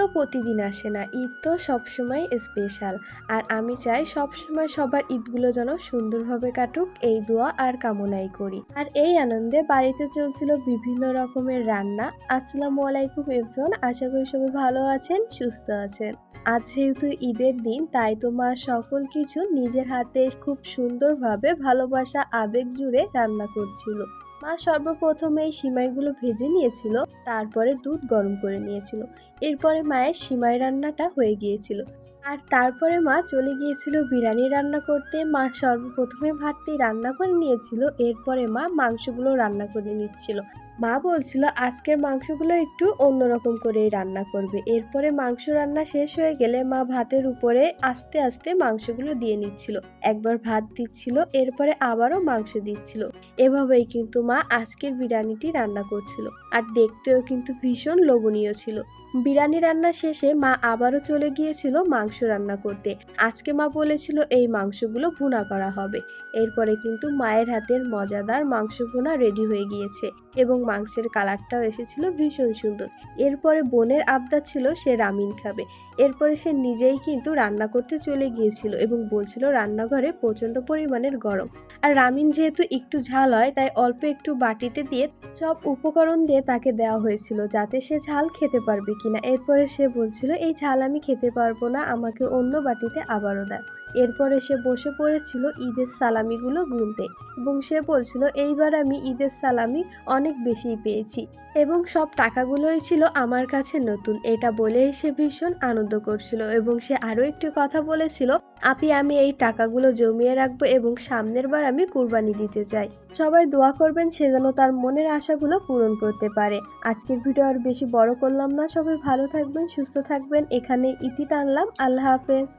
তো প্রতিদিন আসে না, ঈদ তো সবসময় স্পেশাল। আর আমি চাই সবসময় সবার ঈদগুলো যেন সুন্দরভাবে কাটুক, এই দোয়া আর কামনাই করি। আর এই আনন্দে বাড়িতে চলছিল বিভিন্ন রকমের রান্না। আসসালামু আলাইকুম এভরিওয়ান, আশা করি সবাই ভালো আছেন, সুস্থ আছেন। আজ যেহেতু ঈদের দিন, তাই তো মা সকল কিছু নিজের হাতে খুব সুন্দরভাবে ভালোবাসা আবেগ জুড়ে রান্না করছিল। মা সর্বপ্রথমে এই সিমাইগুলো ভেজে নিয়েছিল, তারপরে দুধ গরম করে নিয়েছিল। এরপরে মায়ের সিমাই রান্নাটা হয়ে গিয়েছিল। আর তারপরে মা চলে গিয়েছিল বিরিয়ানি রান্না করতে। মা সর্বপ্রথমে ভাতটি রান্না করে নিয়েছিল, এরপরে মা মাংসগুলো রান্না করে নিচ্ছিল। মা বলছিল আজকের মাংসগুলো একটু অন্যরকম করেই রান্না করবে। এরপরে মাংস রান্না শেষ হয়ে গেলে মা ভাতের উপরে আস্তে আস্তে মাংসগুলো দিয়ে নিচ্ছিল। একবার ভাত দিচ্ছিল, এরপরে আবারও মাংস দিচ্ছিল। এভাবেই কিন্তু মা আজকের বিরিয়ানিটি রান্না করছিল। আর দেখতেও কিন্তু ভীষণ লোভনীয় ছিল। বিরিয়ানি রান্না শেষে মা আবারও চলে গিয়েছিল মাংস রান্না করতে। আজকে মা বলেছিল এই মাংসগুলো ভুনা করা হবে। এরপরে কিন্তু মায়ের হাতের মজাদার মাংস ভুনা রেডি হয়ে গিয়েছে এবং মাংসের কালারটাও এসেছিল ভীষণ সুন্দর। এরপরে বোনের আবদার ছিল সে রামিন খাবে। এরপরে সে নিজেই কিন্তু রান্না করতে চলে গিয়েছিল এবং বলছিল রান্নাঘরে প্রচণ্ড পরিমাণের গরম। আর রামিন যেহেতু একটু ঝাল হয়, তাই অল্প একটু বাটিতে দিয়ে সব উপকরণ দিয়ে তাকে দেওয়া হয়েছিল যাতে সে ঝাল খেতে পারবে কিনা। এরপরে সে বলছিল এই ঝাল আমি খেতে পারবো না, আমাকে অন্য বাটিতে আবারও দাও। এরপরে সে বসে পড়েছিল ঈদের সালামিগুলো গুনতে এবং সে বলছিল এইবার আমি ঈদের সালামি অনেক বেশি পেয়েছি এবং সব টাকাগুলোই ছিল আমার কাছে নতুন। এটা বলেই সে ভীষণ আনন্দ করছিল এবং সে আরও একটি কথা বলেছিল, আপি আমি এই টাকাগুলো জমিয়ে রাখবো এবং সামনের বার আমি কুরবানি দিতে চাই। সবাই দোয়া করবেন সে যেন তার মনের আশাগুলো পূরণ করতে পারে। আজকের ভিডিও আর বেশি বড় করলাম না, সবাই ভালো থাকবেন, সুস্থ থাকবেন, এখানে ইতি টানলাম। আল্লাহ হাফেজ।